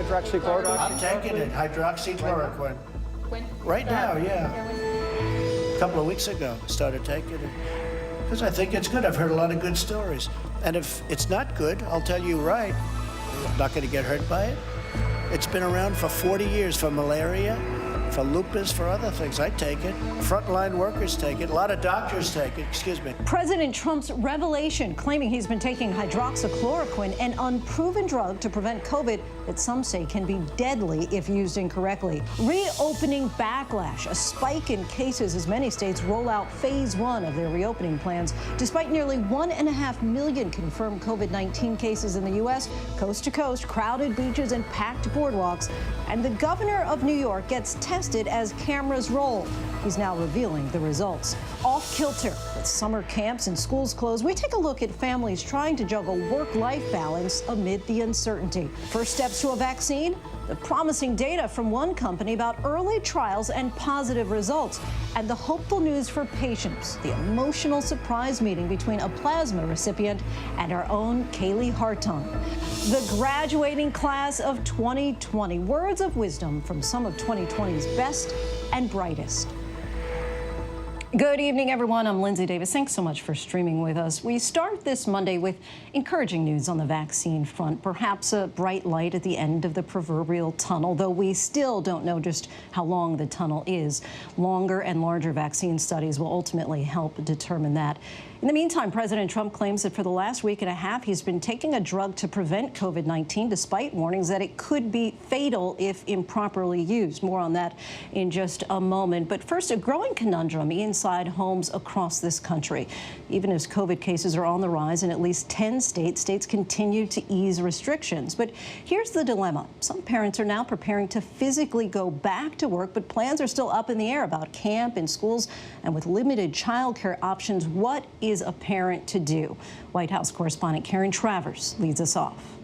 hydroxychloroquine? I'm taking it, hydroxychloroquine. Right now, yeah. A couple of weeks ago, I started taking it. Because I think it's good. I've heard a lot of good stories. And if it's not good, I'll tell you right. I'm not going to get hurt by it. It's been around for 40 years for malaria, for lupus, for other things. I take it. Frontline workers take it. A lot of doctors take it. Excuse me. President Trump's revelation claiming he's been taking hydroxychloroquine, an unproven drug to prevent COVID that some say can be deadly if used incorrectly. Reopening backlash, a spike in cases as many states roll out phase 1 of their reopening plans. Despite nearly 1.5 million confirmed COVID-19 cases in the U.S., coast to coast, crowded beaches and packed boardwalks. And the governor of New York gets tested as cameras roll. He's now revealing the results. Off kilter with summer camps and schools closed, we take a look at families trying to juggle work-life balance amid the uncertainty. First steps to a vaccine? The promising data from one company about early trials and positive results. And the hopeful news for patients, the emotional surprise meeting between a plasma recipient and our own Kaylee Hartung. The graduating class of 2020. Words of wisdom from some of 2020's best and brightest. Good evening, everyone. I'm Lindsay Davis. Thanks so much for streaming with us. We start this Monday with encouraging news on the vaccine front, perhaps a bright light at the end of the proverbial tunnel, though we still don't know just how long the tunnel is. Longer and larger vaccine studies will ultimately help determine that. In the meantime, President Trump claims that for the last week and a half, he's been taking a drug to prevent COVID-19, despite warnings that it could be fatal if improperly used. More on that in just a moment. But first, a growing conundrum inside homes across this country. Even as COVID cases are on the rise in at least 10 states continue to ease restrictions. But here's the dilemma. Some parents are now preparing to physically go back to work, but plans are still up in the air about camp and schools. And with limited childcare options, what is a parent to do? White House correspondent Karen Travers leads us off.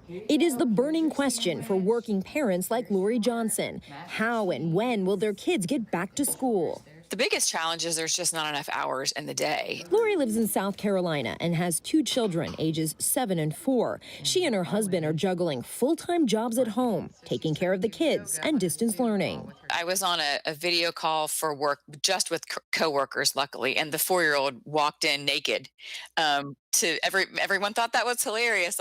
It is the burning question for working parents like Lori Johnson. How and when will their kids get back to school? The biggest challenge is there's just not enough hours in the day. Lori lives in South Carolina and has 2 children, ages 7 and 4. She and her husband are juggling full-time jobs at home, taking care of the kids and distance learning. I was on a video call for work just with coworkers, luckily, and the 4-year-old walked in naked. Everyone thought that was hilarious.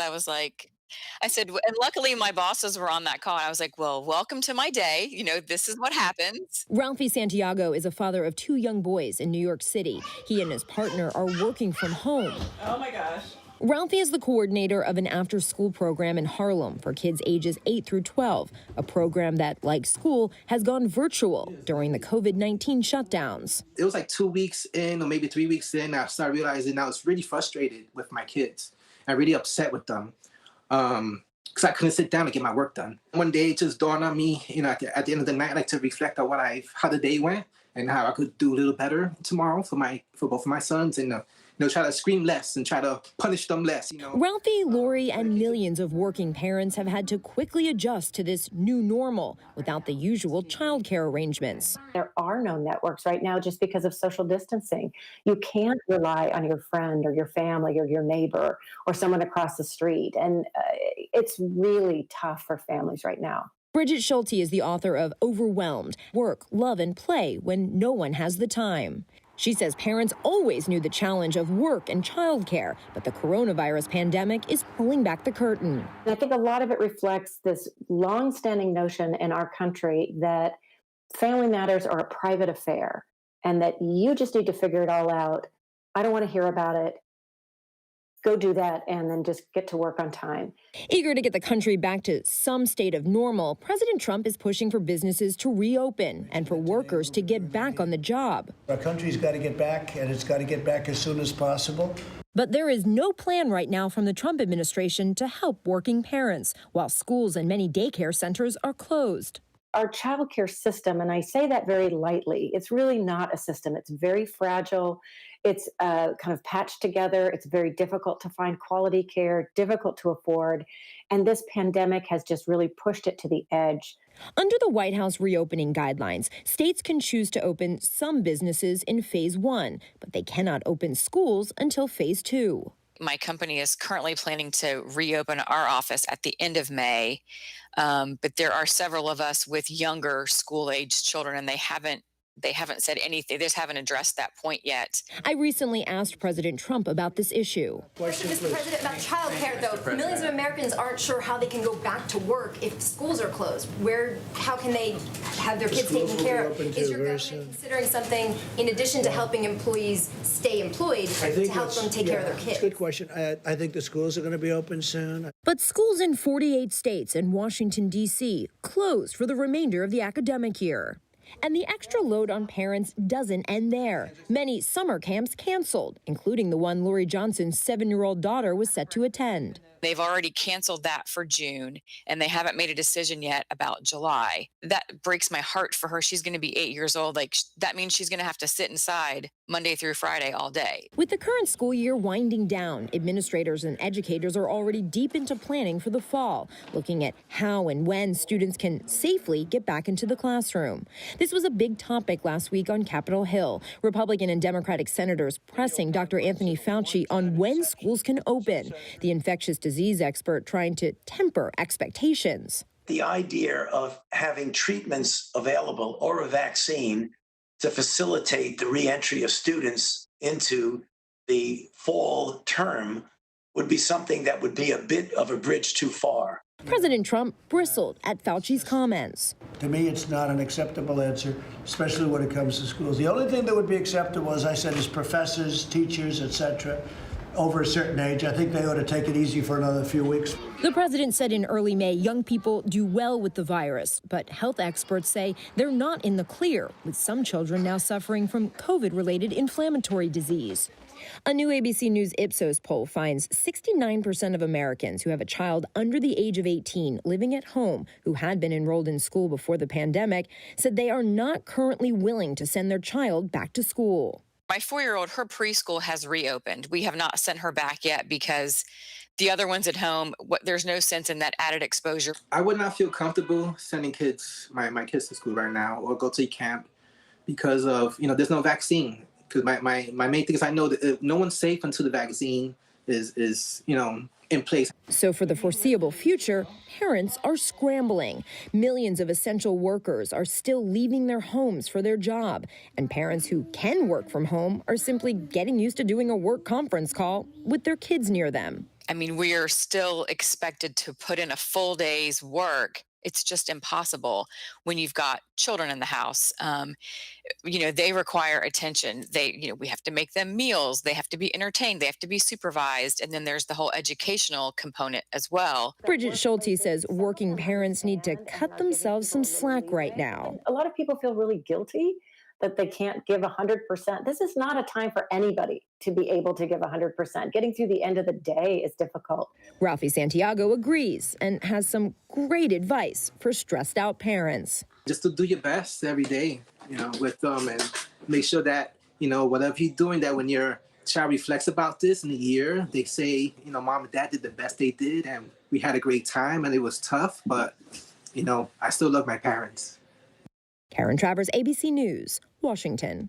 I said, and luckily my bosses were on that call. And I was like, well, welcome to my day. You know, this is what happens. Ralphie Santiago is a father of 2 young boys in New York City. He and his partner are working from home. Oh my gosh. Ralphie is the coordinator of an after-school program in Harlem for kids ages 8 through 12, a program that, like school, has gone virtual during the COVID-19 shutdowns. It was like 2 weeks in or maybe 3 weeks in, I started realizing I was really frustrated with my kids and really upset with them. Because I couldn't sit down and get my work done. One day it just dawned on me, at the end of the night, I like to reflect on how the day went and how I could do a little better tomorrow for both of my sons and try to scream less and try to punish them less. Ralphie, Lori, and millions of working parents have had to quickly adjust to this new normal without the usual childcare arrangements. There are no networks right now just because of social distancing. You can't rely on your friend or your family or your neighbor or someone across the street. And it's really tough for families right now. Bridget Schulte is the author of Overwhelmed: Work, Love, and Play When No One Has the Time. She says parents always knew the challenge of work and childcare, but the coronavirus pandemic is pulling back the curtain. I think a lot of it reflects this longstanding notion in our country that family matters are a private affair and that you just need to figure it all out. I don't want to hear about it. Go do that and then just get to work on time. Eager to get the country back to some state of normal, President Trump is pushing for businesses to reopen and for workers to get back on the job. Our country's got to get back, and it's got to get back as soon as possible. But there is no plan right now from the Trump administration to help working parents, while schools and many daycare centers are closed. Our child care system, and I say that very lightly, it's really not a system. It's very fragile. It's kind of patched together. It's very difficult to find quality care, difficult to afford. And this pandemic has just really pushed it to the edge. Under the White House reopening guidelines, states can choose to open some businesses in phase 1, but they cannot open schools until phase 2. My company is currently planning to reopen our office at the end of May, but there are several of us with younger school-aged children, and they haven't said anything. They just haven't addressed that point yet. I recently asked President Trump about this issue. Mr. President, about childcare, though, millions of Americans aren't sure how they can go back to work if schools are closed. How can they have their kids taken care of? Is your government considering something in addition to helping employees stay employed to help them take care of their kids? That's a good question. I think the schools are going to be open soon. But schools in 48 states and Washington, D.C. closed for the remainder of the academic year. And the extra load on parents doesn't end there. Many summer camps canceled, including the one Lori Johnson's 7-year-old daughter was set to attend. They've already canceled that for June, and they haven't made a decision yet about July. That breaks my heart for her. She's going to be 8 years old. That means she's going to have to sit inside Monday through Friday all day. With the current school year winding down, administrators and educators are already deep into planning for the fall, looking at how and when students can safely get back into the classroom. This was a big topic last week on Capitol Hill. Republican and Democratic senators pressing Dr. Anthony Fauci on when schools can open. The infectious disease expert trying to temper expectations. The idea of having treatments available or a vaccine to facilitate the reentry of students into the fall term would be something that would be a bit of a bridge too far. President Trump bristled at Fauci's comments. To me, it's not an acceptable answer, especially when it comes to schools. The only thing that would be acceptable, as I said, is professors, teachers, etc., over a certain age. I think they ought to take it easy for another few weeks. The president said in early May young people do well with the virus, but health experts say they're not in the clear, with some children now suffering from COVID-related inflammatory disease. A new ABC News Ipsos poll finds 69% of Americans who have a child under the age of 18 living at home who had been enrolled in school before the pandemic said they are not currently willing to send their child back to school. My 4-year-old, her preschool has reopened. We have not sent her back yet because the other ones at home, there's no sense in that added exposure. I would not feel comfortable sending my kids to school right now or go to camp because of, there's no vaccine. Because my main thing is I know that no one's safe until the vaccine is in place. So for the foreseeable future, parents are scrambling. Millions of essential workers are still leaving their homes for their job. And parents who can work from home are simply getting used to doing a work conference call with their kids near them. I mean, we are still expected to put in a full day's work. It's just impossible when you've got children in the house. They require attention. We have to make them meals. They have to be entertained. They have to be supervised. And then there's the whole educational component as well. Bridget Schulte says working parents need to cut themselves some slack right now. A lot of people feel really guilty that they can't give 100%. This is not a time for anybody to be able to give 100%. Getting through the end of the day is difficult. Ralphie Santiago agrees and has some great advice for stressed out parents. Just to do your best every day, with them and make sure that, whatever you're doing, that when your child reflects about this in a year, they say, mom and dad did the best they did and we had a great time and it was tough, but, I still love my parents. Karen Travers, ABC News, Washington.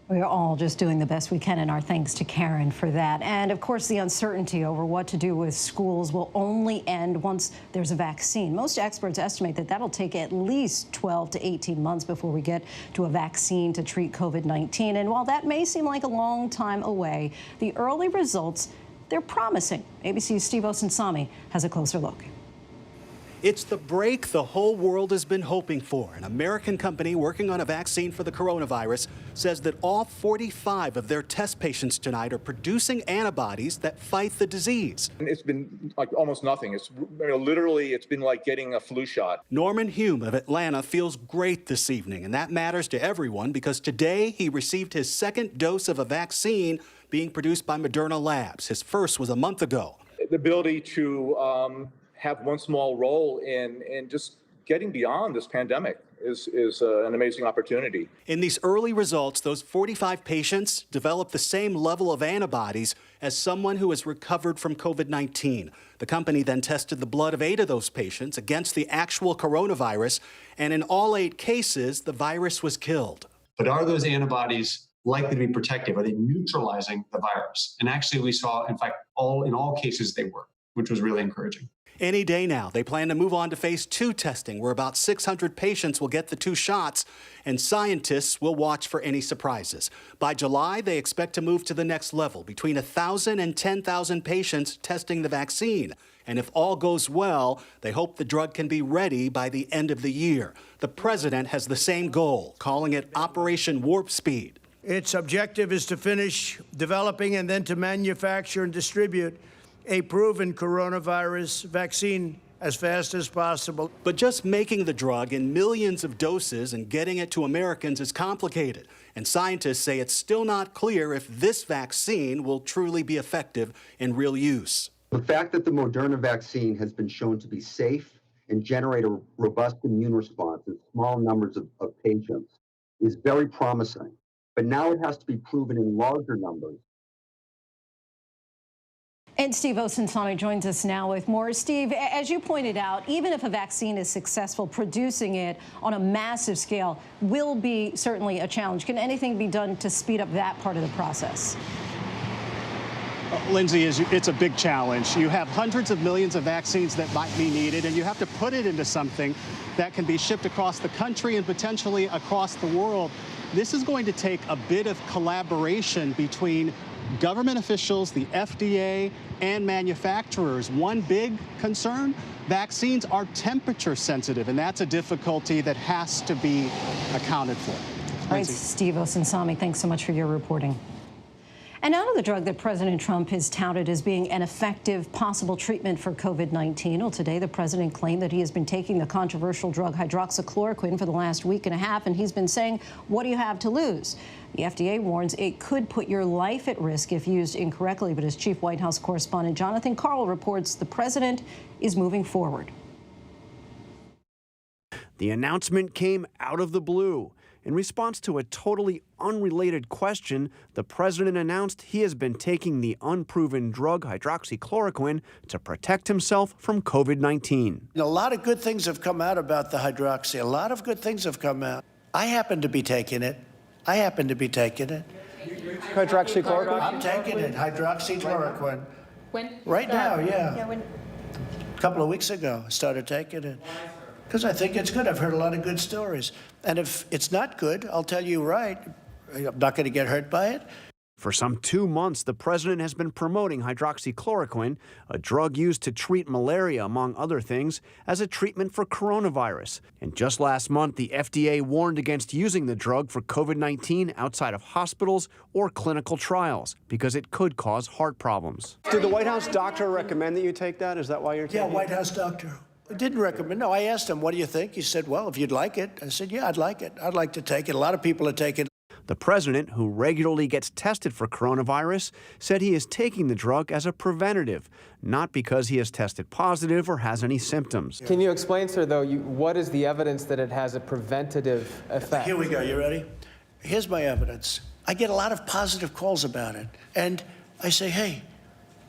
We're all just doing the best we can, and our thanks to Karen for that. And of course, the uncertainty over what to do with schools will only end once there's a vaccine. Most experts estimate that that'll take at least 12 to 18 months before we get to a vaccine to treat COVID-19. And while that may seem like a long time away, the early results, they're promising. ABC's Steve Osunsami has a closer look. It's the break the whole world has been hoping for. An American company working on a vaccine for the coronavirus says that all 45 of their test patients tonight are producing antibodies that fight the disease. It's been like almost nothing. It's literally, it's been like getting a flu shot. Norman Hume of Atlanta feels great this evening, and that matters to everyone because today he received his second dose of a vaccine being produced by Moderna Labs. His first was a month ago. The ability to have one small role in just getting beyond this pandemic is an amazing opportunity. In these early results, those 45 patients developed the same level of antibodies as someone who has recovered from COVID-19. The company then tested the blood of 8 of those patients against the actual coronavirus, and in all 8 cases, the virus was killed. But are those antibodies likely to be protective? Are they neutralizing the virus? And actually, we saw, in fact, in all cases they were, which was really encouraging. Any day now, they plan to move on to phase 2 testing, where about 600 patients will get the 2 shots, and scientists will watch for any surprises. By July, they expect to move to the next level, between 1,000 and 10,000 patients testing the vaccine. And if all goes well, they hope the drug can be ready by the end of the year. The president has the same goal, calling it Operation Warp Speed. Its objective is to finish developing and then to manufacture and distribute a proven coronavirus vaccine as fast as possible. But just making the drug in millions of doses and getting it to Americans is complicated. And scientists say it's still not clear if this vaccine will truly be effective in real use. The fact that the Moderna vaccine has been shown to be safe and generate a robust immune response in small numbers of patients is very promising. But now it has to be proven in larger numbers. And Steve Osunsami joins us now with more. Steve, as you pointed out, even if a vaccine is successful, producing it on a massive scale will be certainly a challenge. Can anything be done to speed up that part of the process? Lindsay, it's a big challenge. You have hundreds of millions of vaccines that might be needed, and you have to put it into something that can be shipped across the country and potentially across the world. This is going to take a bit of collaboration between government officials, the FDA, and manufacturers. One big concern, vaccines are temperature sensitive, and that's a difficulty that has to be accounted for. All right, Steve Osunsami, thanks so much for your reporting. And now to the drug that President Trump has touted as being an effective possible treatment for COVID-19. Well, today the president claimed that he has been taking the controversial drug hydroxychloroquine for the last week and a half, and he's been saying, what do you have to lose? The FDA warns it could put your life at risk if used incorrectly, but as Chief White House correspondent Jonathan Karl reports, the president is moving forward. The announcement came out of the blue. In response to a totally unrelated question, the president announced he has been taking the unproven drug hydroxychloroquine to protect himself from COVID-19. A lot of good things have come out about the hydroxy. A lot of good things have come out. I happen to be taking it. Hydroxychloroquine? I'm taking it, hydroxychloroquine. When? Right now, yeah. A couple of weeks ago, I started taking it. Because I think it's good. I've heard a lot of good stories. And if it's not good, I'll tell you right, I'm not going to get hurt by it. For some 2 months, the president has been promoting hydroxychloroquine, a drug used to treat malaria, among other things, as a treatment for coronavirus. And just last month, the FDA warned against using the drug for COVID-19 outside of hospitals or clinical trials because it could cause heart problems. Did the White House doctor recommend that you take that? Is that why you're taking it? Yeah, White House doctor. I didn't recommend. No, I asked him, what do you think? He said, well, if you'd like it. I said, yeah, I'd like it. I'd like to take it. A lot of people are taking it. The president, who regularly gets tested for coronavirus, said he is taking the drug as a preventative, not because he has tested positive or has any symptoms. Can you explain, sir, though, what is the evidence that it has a preventative effect? Here we go. You ready? Here's my evidence. I get a lot of positive calls about it. And I say, hey,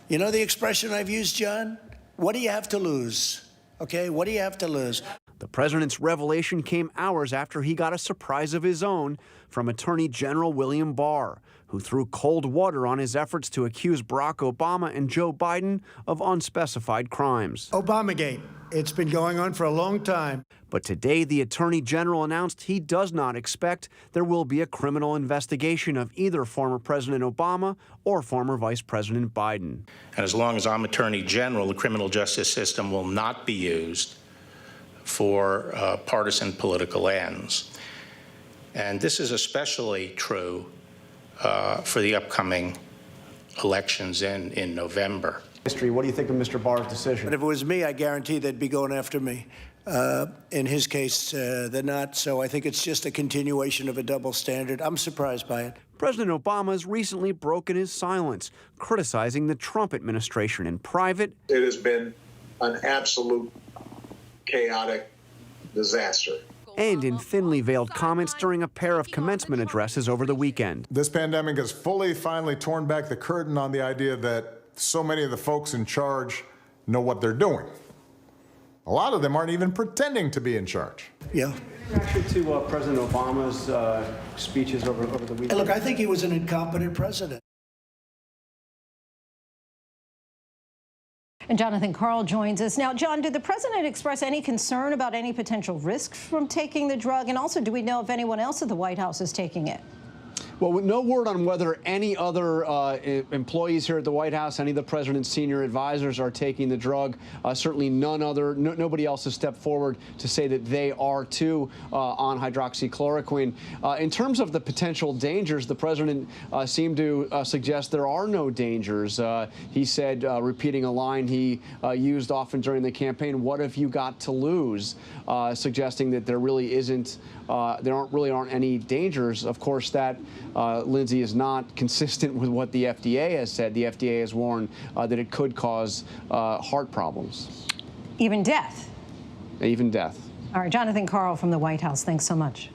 you know the expression I've used, John? What do you have to lose? Okay, what do you have to lose? The president's revelation came hours after he got a surprise of his own from Attorney General William Barr, who threw cold water on his efforts to accuse Barack Obama and Joe Biden of unspecified crimes. Obamagate. It's been going on for a long time. But today, the Attorney General announced he does not expect there will be a criminal investigation of either former President Obama or former Vice President Biden. And as long as I'm Attorney General, the criminal justice system will not be used for partisan political ends. And this is especially true for the upcoming elections in November. What do you think of Mr. Barr's decision? But if it was me, I guarantee they'd be going after me. In his case, they're not. So I think it's just a continuation of a double standard. I'm surprised by it. President Obama has recently broken his silence, criticizing the Trump administration in private. It has been an absolute chaotic disaster. And in thinly veiled comments during a pair of commencement addresses over the weekend. This pandemic has finally torn back the curtain on the idea that so many of the folks in charge know what they're doing. A lot of them aren't even pretending to be in charge. Yeah. Reaction to President Obama's speeches over the weekend? Look, I think he was an incompetent president. And Jonathan Karl joins us. Now, John, did the president express any concern about any potential risks from taking the drug? And also, do we know if anyone else at the White House is taking it? Well, no word on whether any other employees here at the White House, any of the president's senior advisors are taking the drug. Certainly nobody else has stepped forward to say that they are too on hydroxychloroquine. In terms of the potential dangers, the president seemed to suggest there are no dangers. He said, repeating a line he used often during the campaign, "What have you got to lose?" Suggesting that there really isn't, there really aren't any dangers. Of course, that Lindsay, is not consistent with what the FDA has said. The FDA has warned that it could cause heart problems. Even death. Even death. All right, Jonathan Karl from the White House, thanks so much.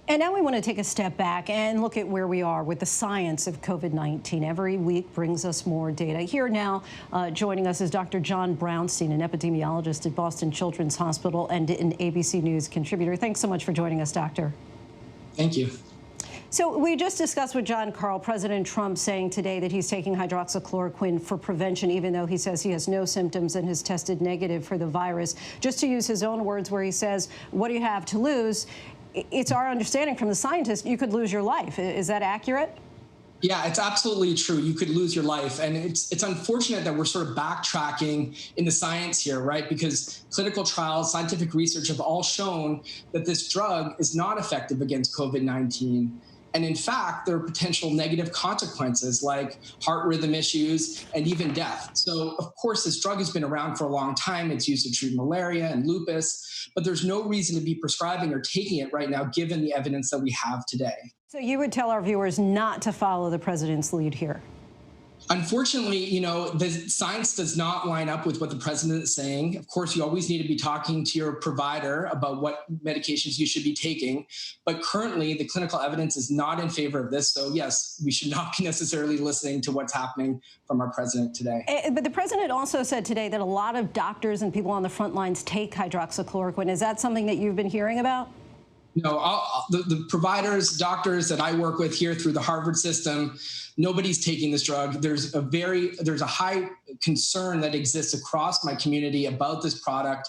And now we want to take a step back and look at where we are with the science of COVID-19. Every week brings us more data. Here now, joining us is Dr. John Brownstein, an epidemiologist at Boston Children's Hospital and an ABC News contributor. Thanks so much for joining us, Doctor. Thank you. So we just discussed with John Karl, President Trump saying today that he's taking hydroxychloroquine for prevention, even though he says he has no symptoms and has tested negative for the virus. Just to use his own words, where he says, what do you have to lose? It's our understanding from the scientists you could lose your life. Is that accurate? Yeah, it's absolutely true. You could lose your life. And it's unfortunate that we're sort of backtracking in the science here, right? Because clinical trials, scientific research have all shown that this drug is not effective against COVID-19. And in fact, there are potential negative consequences like heart rhythm issues and even death. So of course, this drug has been around for a long time. It's used to treat malaria and lupus, but there's no reason to be prescribing or taking it right now, given the evidence that we have today. So you would tell our viewers not to follow the president's lead here? Unfortunately, the science does not line up with what the president is saying. Of course, you always need to be talking to your provider about what medications you should be taking. But currently, the clinical evidence is not in favor of this. So yes, we should not be necessarily listening to what's happening from our president today. But the president also said today that a lot of doctors and people on the front lines take hydroxychloroquine. Is that something that you've been hearing about? No, the providers, doctors that I work with here through the Harvard system, nobody's taking this drug. There's a high concern that exists across my community about this product.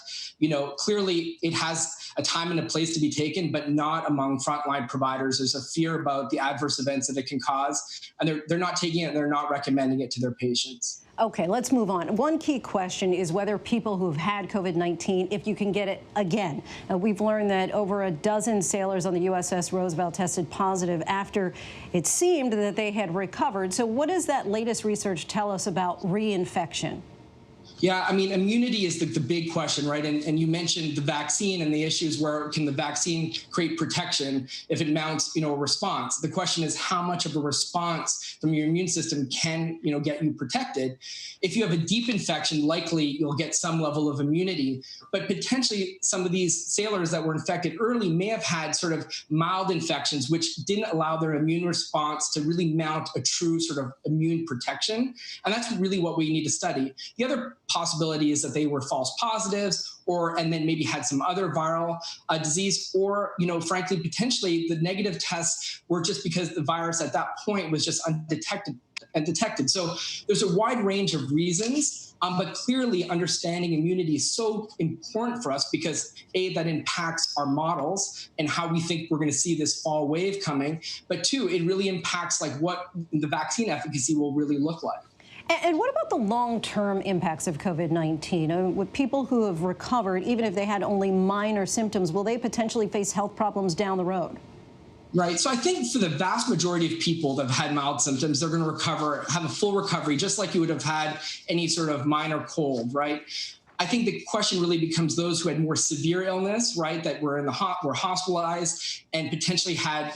Clearly it has a time and a place to be taken, but not among frontline providers. There's a fear about the adverse events that it can cause, and they're not taking it and they're not recommending it to their patients. Okay, let's move on. One key question is whether people who've had COVID-19, if you can get it again. We've learned that over a dozen sailors on the USS Roosevelt tested positive after it seemed that they had recovered. So what does that latest research tell us about reinfection? Yeah, I mean, immunity is the big question, right? And you mentioned the vaccine and the issues where can the vaccine create protection if it mounts, a response. The question is how much of a response from your immune system can, get you protected. If you have a deep infection, likely you'll get some level of immunity, but potentially some of these sailors that were infected early may have had sort of mild infections, which didn't allow their immune response to really mount a true sort of immune protection. And that's really what we need to study. The other possibility is that they were false positives and then maybe had some other viral disease, or, frankly, potentially the negative tests were just because the virus at that point was just undetected. So there's a wide range of reasons, but clearly understanding immunity is so important for us because that impacts our models and how we think we're going to see this fall wave coming. But two, it really impacts like what the vaccine efficacy will really look like. And what about the long-term impacts of COVID-19? With people who have recovered, even if they had only minor symptoms, will they potentially face health problems down the road? Right. So I think for the vast majority of people that have had mild symptoms, they're going to have a full recovery, just like you would have had any sort of minor cold, right? I think the question really becomes those who had more severe illness, right, that were were hospitalized and potentially had,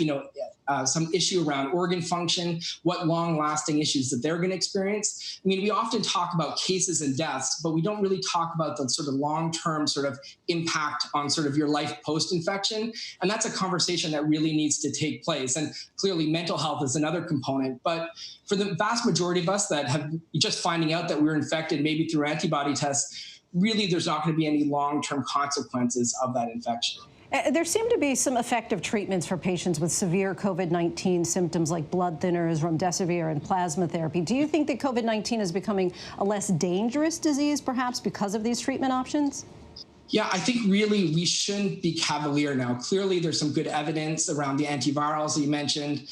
some issue around organ function, what long-lasting issues that they're going to experience. I mean, we often talk about cases and deaths, but we don't really talk about the sort of long-term sort of impact on sort of your life post-infection. And that's a conversation that really needs to take place. And clearly mental health is another component. But for the vast majority of us that have just finding out that we're infected, maybe through antibody tests, really there's not going to be any long-term consequences of that infection. There seem to be some effective treatments for patients with severe COVID-19 symptoms like blood thinners, remdesivir, and plasma therapy. Do you think that COVID-19 is becoming a less dangerous disease, perhaps, because of these treatment options? Yeah, I think really we shouldn't be cavalier now. Clearly, there's some good evidence around the antivirals that you mentioned.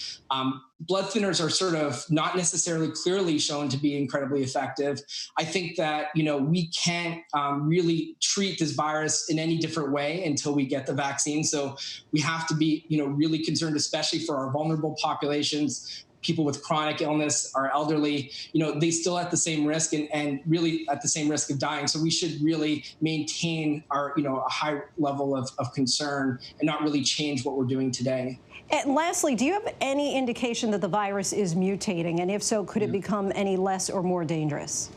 Blood thinners are sort of not necessarily clearly shown to be incredibly effective. I think that, we can't really treat this virus in any different way until we get the vaccine. So we have to be, really concerned, especially for our vulnerable populations. People with chronic illness, our elderly, they still at the same risk and really at the same risk of dying. So we should really maintain our, a high level of concern and not really change what we're doing today. And lastly, do you have any indication that the virus is mutating? And if so, could it become any less or more dangerous?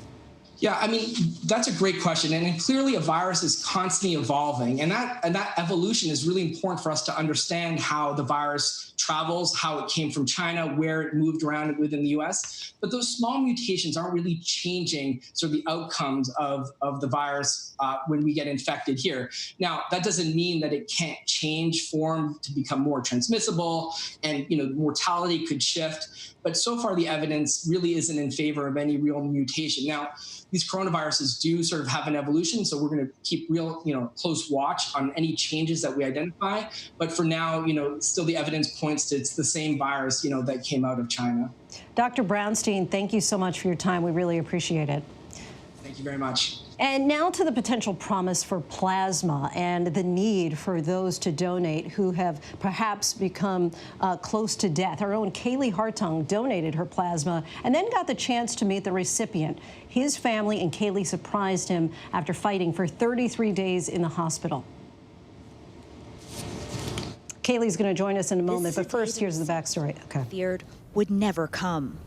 Yeah, I mean, that's a great question. And clearly a virus is constantly evolving. And that evolution is really important for us to understand how the virus travels, how it came from China, where it moved around within the US. But those small mutations aren't really changing sort of the outcomes of the virus when we get infected here. Now, that doesn't mean that it can't change form to become more transmissible and, mortality could shift. But so far, the evidence really isn't in favor of any real mutation. Now, these coronaviruses do sort of have an evolution, so we're going to keep real, close watch on any changes that we identify. But for now, still the evidence points to it's the same virus, that came out of China. Dr. Brownstein, thank you so much for your time. We really appreciate it. Thank you very much. And now to the potential promise for plasma and the need for those to donate who have perhaps become close to death. Our own Kaylee Hartung donated her plasma and then got the chance to meet the recipient. His family and Kaylee surprised him after fighting for 33 days in the hospital. Kaylee's going to join us in a moment, but first, here's the backstory. Okay. Feared would never come.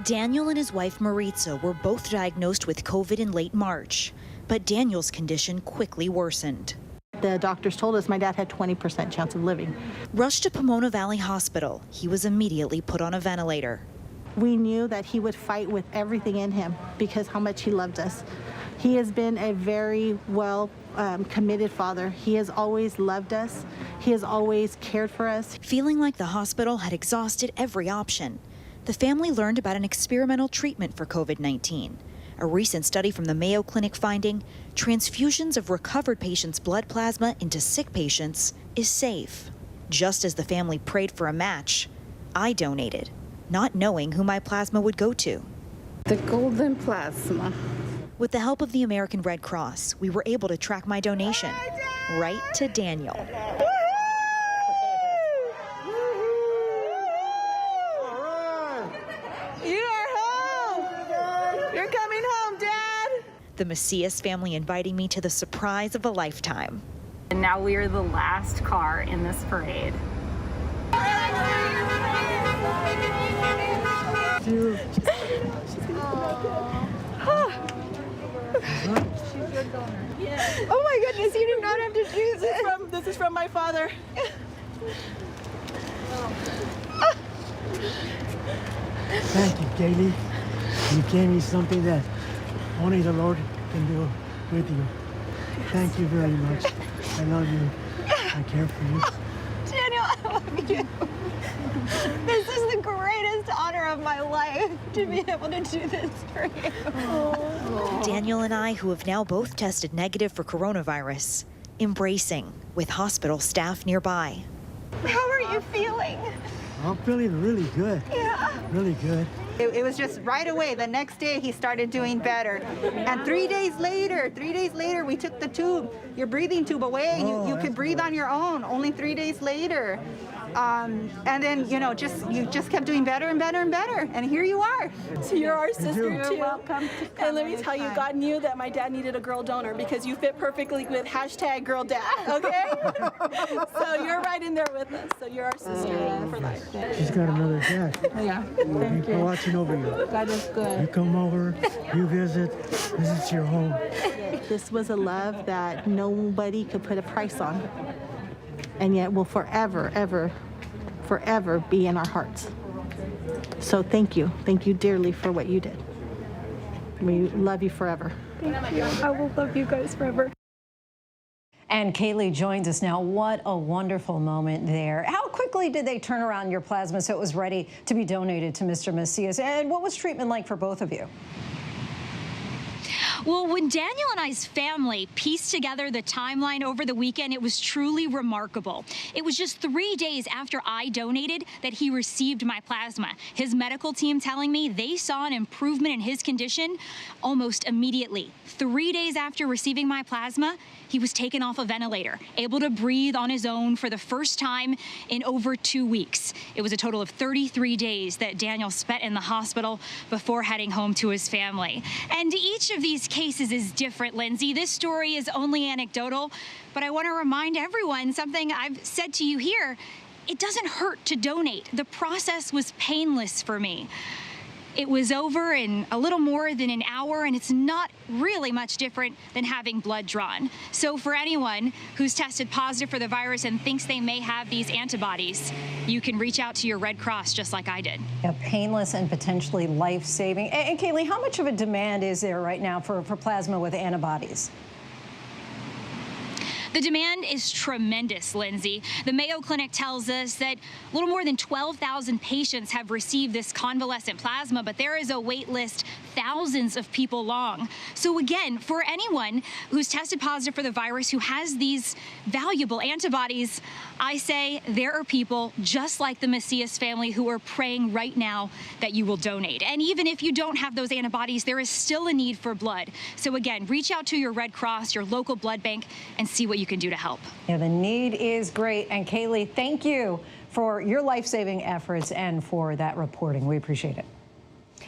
Daniel and his wife Maritza were both diagnosed with COVID in late March, but Daniel's condition quickly worsened. The doctors told us my dad had 20% chance of living. Rushed to Pomona Valley Hospital, he was immediately put on a ventilator. We knew that he would fight with everything in him because how much he loved us. He has been a very committed father. He has always loved us. He has always cared for us. Feeling like the hospital had exhausted every option, the family learned about an experimental treatment for COVID-19. A recent study from the Mayo Clinic finding transfusions of recovered patients' blood plasma into sick patients is safe. Just as the family prayed for a match, I donated, not knowing who my plasma would go to. The golden plasma. With the help of the American Red Cross, we were able to track my donation right to Daniel. The Macias family inviting me to the surprise of a lifetime. And now we are the last car in this parade. Oh my goodness, you did not have to do this. This is from my father. Thank you, Kaylee. You gave me something that only the Lord can do with you. Thank you very much. I love you. I care for you. Daniel, I love you. This is the greatest honor of my life to be able to do this for you. Daniel and I, who have now both tested negative for coronavirus, embracing with hospital staff nearby. How are you feeling? I'm feeling really good. Yeah. Really good. It was just right away. The next day he started doing better. And 3 days later, we took the tube, your breathing tube away. You could breathe on your own only 3 days later. And then, you just kept doing better and better and better. And here you are. So you're our sister too. You're welcome. And let me tell you, God knew that my dad needed a girl donor because you fit perfectly with #girldad, okay? So you're right in there with us. So you're our sister for life. She's got another dad. Yeah. Thank We're you. watching over you. God is good. You come over, you visit. This is your home. This was a love that nobody could put a price on. And yet will forever, ever, forever be in our hearts. So thank you. Thank you dearly for what you did. We love you forever. Thank you. I will love you guys forever. And Kaylee joins us now. What a wonderful moment there. How quickly did they turn around your plasma so it was ready to be donated to Mr. Macias? And what was treatment like for both of you? Well, when Daniel and I's family pieced together the timeline over the weekend, it was truly remarkable. It was just 3 days after I donated that he received my plasma. His medical team telling me they saw an improvement in his condition almost immediately. 3 days after receiving my plasma, he was taken off a ventilator, able to breathe on his own for the first time in over 2 weeks. It was a total of 33 days that Daniel spent in the hospital before heading home to his family. And each of these cases is different, Lindsay. This story is only anecdotal, but I want to remind everyone something I've said to you here. It doesn't hurt to donate. The process was painless for me. It was over in a little more than an hour, and it's not really much different than having blood drawn. So for anyone who's tested positive for the virus and thinks they may have these antibodies, you can reach out to your Red Cross just like I did. Yeah, painless and potentially life-saving. And Kaylee, how much of a demand is there right now for plasma with antibodies? The demand is tremendous, Lindsay. The Mayo Clinic tells us that a little more than 12,000 patients have received this convalescent plasma, but there is a wait list thousands of people long. So again, for anyone who's tested positive for the virus who has these valuable antibodies, I say there are people just like the Macias family who are praying right now that you will donate. And even if you don't have those antibodies, there is still a need for blood. So again, reach out to your Red Cross, your local blood bank, and see what you can do to help. Yeah, the need is great. And Kaylee, thank you for your life-saving efforts and for that reporting. We appreciate it.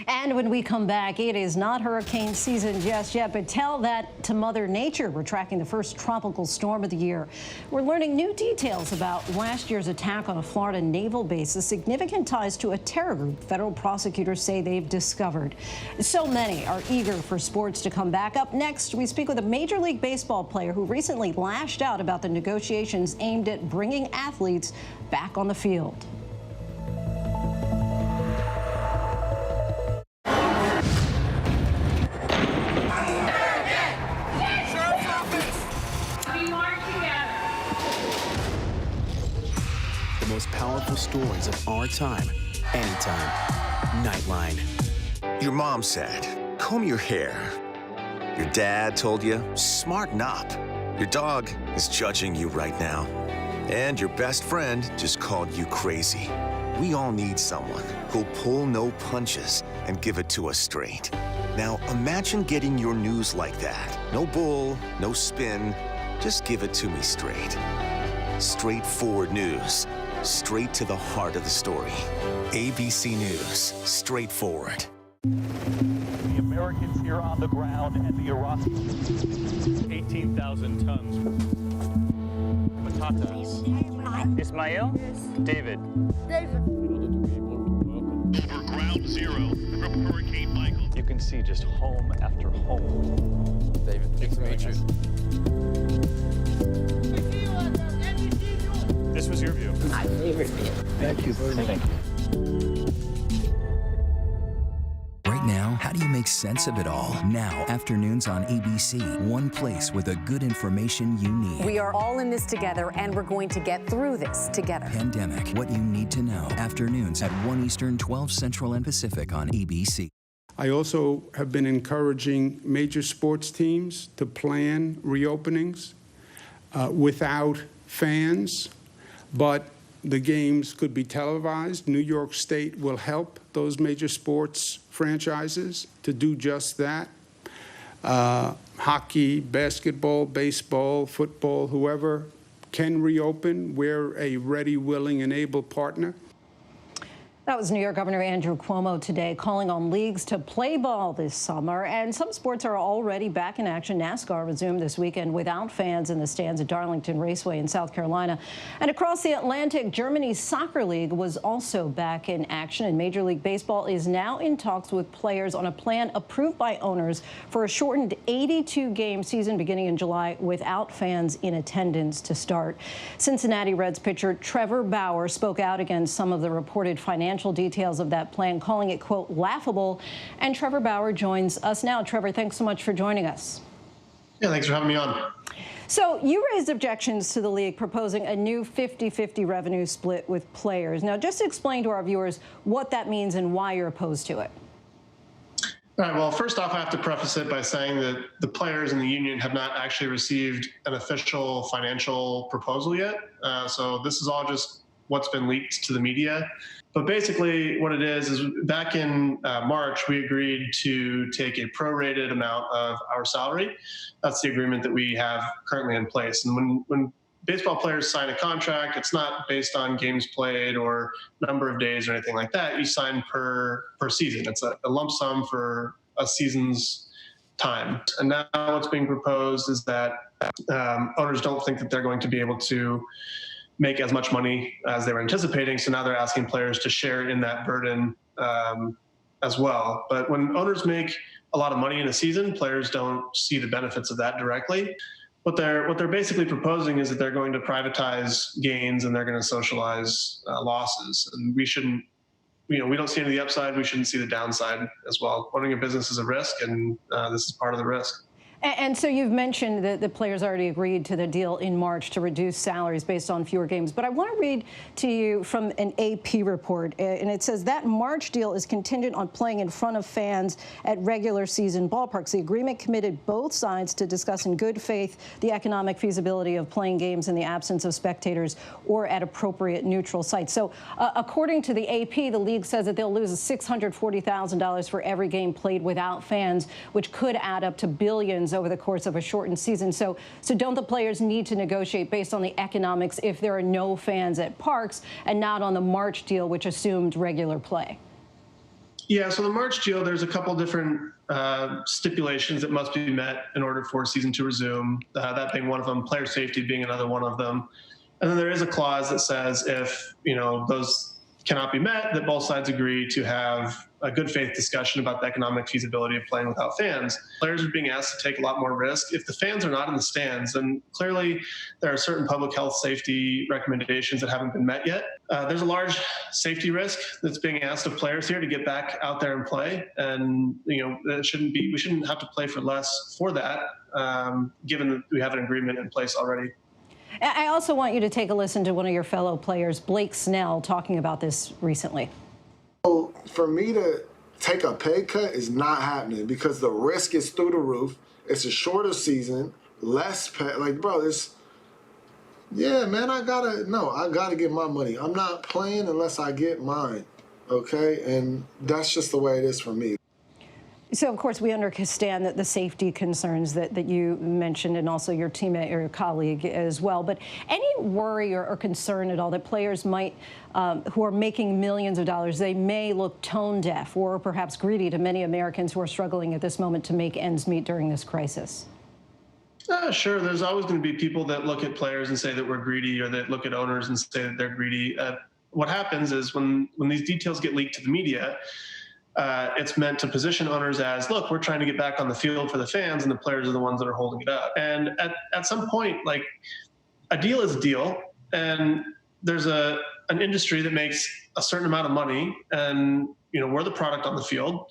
And when we come back, it is not hurricane season just yet, but tell that to Mother Nature. We're tracking the first tropical storm of the year. We're learning new details about last year's attack on a Florida naval base, the significant ties to a terror group federal prosecutors say they've discovered. So many are eager for sports to come back. Up next, we speak with a Major League Baseball player who recently lashed out about the negotiations aimed at bringing athletes back on the field. Most powerful stories of our time, anytime. Nightline. Your mom said, comb your hair. Your dad told you, smarten up. Your dog is judging you right now. And your best friend just called you crazy. We all need someone who'll pull no punches and give it to us straight. Now imagine getting your news like that. No bull, no spin, just give it to me straight. Straightforward news. Straight to the heart of the story. ABC News, straightforward. The Americans here on the ground and the Iraqis. 18,000 tons. Patatas. Ismail? David. Over ground zero from Hurricane Michael. You can see just home after home. David, nice to meet you. This was your view. My favorite view. Thank you very much. Thank you. Right now, how do you make sense of it all? Now, afternoons on ABC, one place with the good information you need. We are all in this together, and we're going to get through this together. Pandemic, what you need to know. Afternoons at 1 Eastern, 12 Central and Pacific on ABC. I also have been encouraging major sports teams to plan reopenings without fans. But the games could be televised. New York State will help those major sports franchises to do just that. Hockey, basketball, baseball, football, whoever can reopen, we're a ready, willing, and able partner. That was New York Governor Andrew Cuomo today calling on leagues to play ball this summer. And some sports are already back in action. NASCAR resumed this weekend without fans in the stands at Darlington Raceway in South Carolina. And across the Atlantic, Germany's soccer league was also back in action. And Major League Baseball is now in talks with players on a plan approved by owners for a shortened 82-game season beginning in July without fans in attendance to start. Cincinnati Reds pitcher Trevor Bauer spoke out against some of the reported financial financial details of that plan, calling it, quote, laughable. And Trevor Bauer joins us now. Trevor, thanks so much for joining us. Yeah, thanks for having me on. So you raised objections to the league proposing a new 50-50 revenue split with players. Now, just explain to our viewers what that means and why you're opposed to it. All right, well, first off, I have to preface it by saying that the players and the union have not actually received an official financial proposal yet. So this is all just what's been leaked to the media. But basically what it is back in March, we agreed to take a prorated amount of our salary. That's the agreement that we have currently in place. And when baseball players sign a contract, it's not based on games played or number of days or anything like that. You sign per season. It's a lump sum for a season's time. And now what's being proposed is that owners don't think that they're going to be able to make as much money as they were anticipating. So now they're asking players to share in that burden as well. But when owners make a lot of money in a season, players don't see the benefits of that directly. What they're basically proposing is that they're going to privatize gains and they're going to socialize losses. And we shouldn't, we don't see any of the upside. We shouldn't see the downside as well. Owning a business is a risk, and this is part of the risk. And so you've mentioned that the players already agreed to the deal in March to reduce salaries based on fewer games. But I want to read to you from an AP report. And it says that March deal is contingent on playing in front of fans at regular season ballparks. The agreement committed both sides to discuss in good faith the economic feasibility of playing games in the absence of spectators or at appropriate neutral sites. So according to the AP, the league says that they'll lose $640,000 for every game played without fans, which could add up to billions over the course of a shortened season. So don't the players need to negotiate based on the economics if there are no fans at parks and not on the March deal, which assumed regular play? Yeah, so the March deal, there's a couple different stipulations that must be met in order for a season to resume, that being one of them, player safety being another one of them. And then there is a clause that says if, those cannot be met, that both sides agree to have a good faith discussion about the economic feasibility of playing without fans. Players are being asked to take a lot more risk. If the fans are not in the stands, then clearly there are certain public health safety recommendations that haven't been met yet. There's a large safety risk that's being asked of players here to get back out there and play. And, we shouldn't have to play for less for that, given that we have an agreement in place already. I also want you to take a listen to one of your fellow players, Blake Snell, talking about this recently. For me to take a pay cut is not happening because the risk is through the roof. It's a shorter season, less pay. Like, bro, yeah, man, I gotta get my money. I'm not playing unless I get mine, okay? And that's just the way it is for me. So, of course, we understand that the safety concerns that you mentioned and also your teammate or your colleague as well. But any worry or concern at all that players might, who are making millions of dollars, they may look tone deaf or perhaps greedy to many Americans who are struggling at this moment to make ends meet during this crisis? Sure. There's always going to be people that look at players and say that we're greedy, or that look at owners and say that they're greedy. What happens is when these details get leaked to the media, it's meant to position owners as, look, we're trying to get back on the field for the fans, and the players are the ones that are holding it up. And at some point, like, a deal is a deal, and there's an industry that makes a certain amount of money, and we're the product on the field.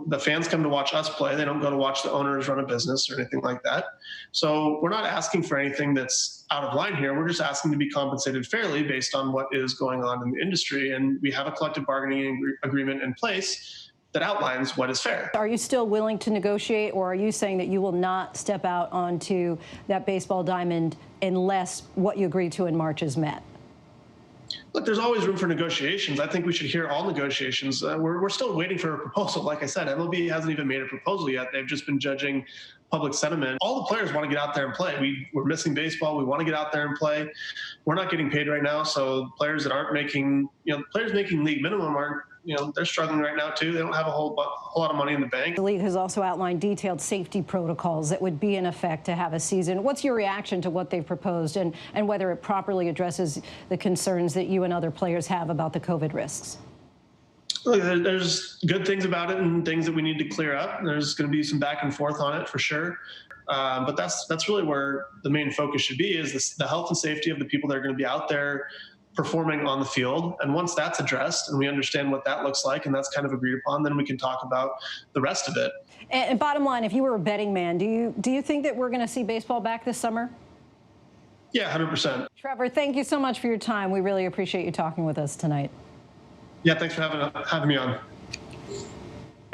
The fans come to watch us play. They don't go to watch the owners run a business or anything like that. So we're not asking for anything that's out of line here. We're just asking to be compensated fairly based on what is going on in the industry. And we have a collective bargaining agreement in place that outlines what is fair. Are you still willing to negotiate, or are you saying that you will not step out onto that baseball diamond unless what you agreed to in March is met? Look, there's always room for negotiations. I think we should hear all negotiations. We're still waiting for a proposal. Like I said, MLB hasn't even made a proposal yet. They've just been judging public sentiment. All the players want to get out there and play. We're missing baseball. We want to get out there and play. We're not getting paid right now. So players that aren't making, players making league minimum aren't, they're struggling right now too. They don't have a whole lot of money in the bank. The league has also outlined detailed safety protocols that would be in effect to have a season. What's your reaction to what they've proposed, and whether it properly addresses the concerns that you and other players have about the COVID risks? Look, there's good things about it and things that we need to clear up. There's going to be some back and forth on it for sure. But that's really where the main focus should be, is the health and safety of the people that are going to be out there performing on the field. And once that's addressed and we understand what that looks like and that's kind of agreed upon, then we can talk about the rest of it. And bottom line, if you were a betting man, do you think that we're going to see baseball back this summer? Yeah, 100%. Trevor, thank you so much for your time. We really appreciate you talking with us tonight. Yeah, thanks for having me on.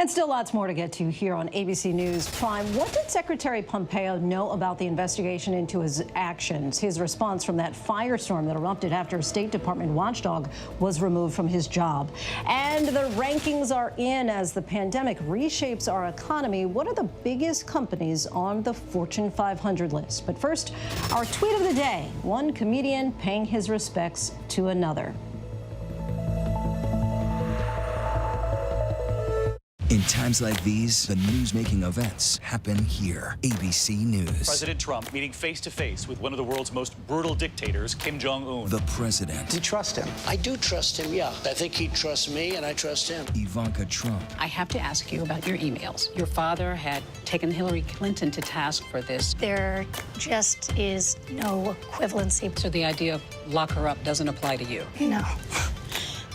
And still lots more to get to here on ABC News Prime. What did Secretary Pompeo know about the investigation into his actions? His response from that firestorm that erupted after a State Department watchdog was removed from his job. And the rankings are in as the pandemic reshapes our economy. What are the biggest companies on the Fortune 500 list? But first, our tweet of the day, one comedian paying his respects to another. In times like these, the news-making events happen here. ABC News. President Trump meeting face-to-face with one of the world's most brutal dictators, Kim Jong-un. The president. You trust him? I do trust him, yeah. I think he trusts me, and I trust him. Ivanka Trump. I have to ask you about your emails. Your father had taken Hillary Clinton to task for this. There just is no equivalency. So the idea of lock her up doesn't apply to you? No.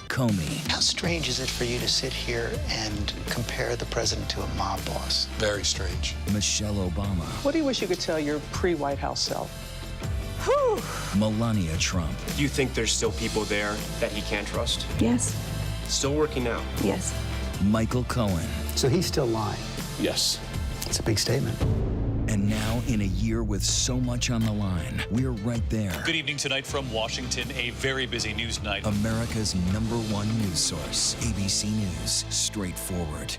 Comey. How strange is it for you to sit here and compare the president to a mob boss? Very strange. Michelle Obama. What do you wish you could tell your pre-White House self? Whew. Melania Trump. Do you think there's still people there that he can't trust? Yes. Still working now? Yes. Michael Cohen. So he's still lying? Yes. It's a big statement. And now, in a year with so much on the line, we're right there. Good evening tonight from Washington, a very busy news night. America's #1 news source, ABC News, straightforward.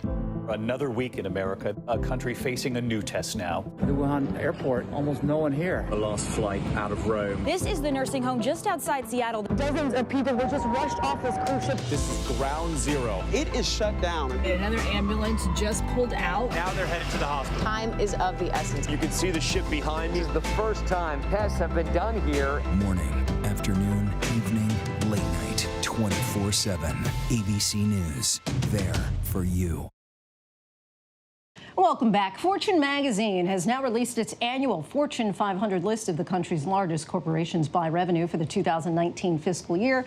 Another week in America, a country facing a new test now. The Wuhan airport, almost no one here. The last flight out of Rome. This is the nursing home just outside Seattle. Dozens of people were just rushed off this cruise ship. This is ground zero. It is shut down. Another ambulance just pulled out. Now they're headed to the hospital. Time is of the essence. You can see the ship behind me. This is the first time tests have been done here. Morning, afternoon, evening, late night, 24/7. ABC News, there for you. Welcome back. Fortune magazine has now released its annual Fortune 500 list of the country's largest corporations by revenue for the 2019 fiscal year.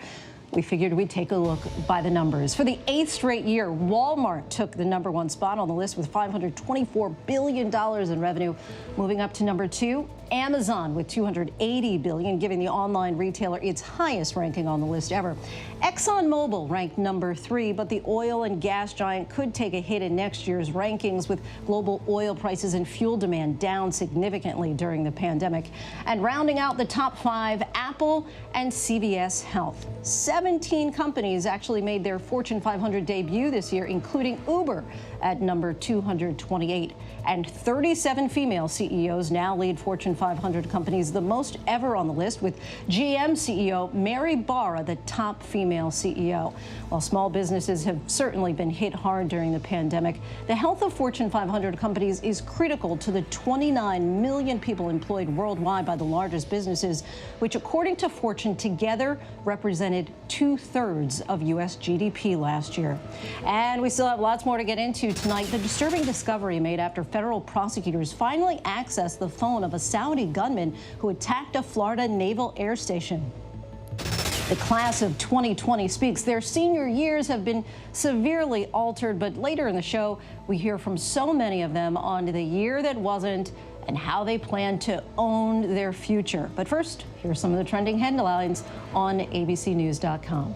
We figured we'd take a look by the numbers. For the 8th straight year, Walmart took the #1 spot on the list with $524 billion in revenue. Moving up to #2, Amazon with $280 billion, giving the online retailer its highest ranking on the list ever. ExxonMobil ranked #3, but the oil and gas giant could take a hit in next year's rankings with global oil prices and fuel demand down significantly during the pandemic. And rounding out the top 5, Apple and CVS Health. 17 companies actually made their Fortune 500 debut this year, including Uber at number 228. And 37 female CEOs now lead Fortune 500 companies, the most ever on the list, with GM CEO Mary Barra the top female CEO. While small businesses have certainly been hit hard during the pandemic, the health of Fortune 500 companies is critical to the 29 million people employed worldwide by the largest businesses, which, according to Fortune, together represented 2/3 of U.S. GDP last year. And we still have lots more to get into tonight. The disturbing discovery made after federal prosecutors finally accessed the phone of a Saudi gunman who attacked a Florida naval air station. The class of 2020 speaks. Their senior years have been severely altered, but later in the show, we hear from so many of them on the year that wasn't and how they plan to own their future. But first, here are some of the trending headlines on abcnews.com.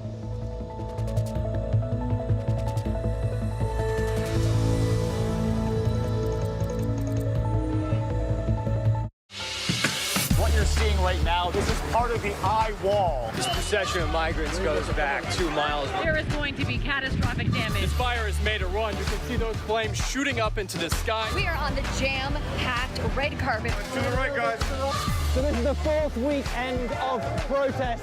Seeing right now, this is part of the eye wall. This procession of migrants goes back 2 miles. There is going to be catastrophic damage. This fire has made a run. You can see those flames shooting up into the sky. We are on the jam-packed red carpet. To the right, guys. So this is the 4th weekend of protests.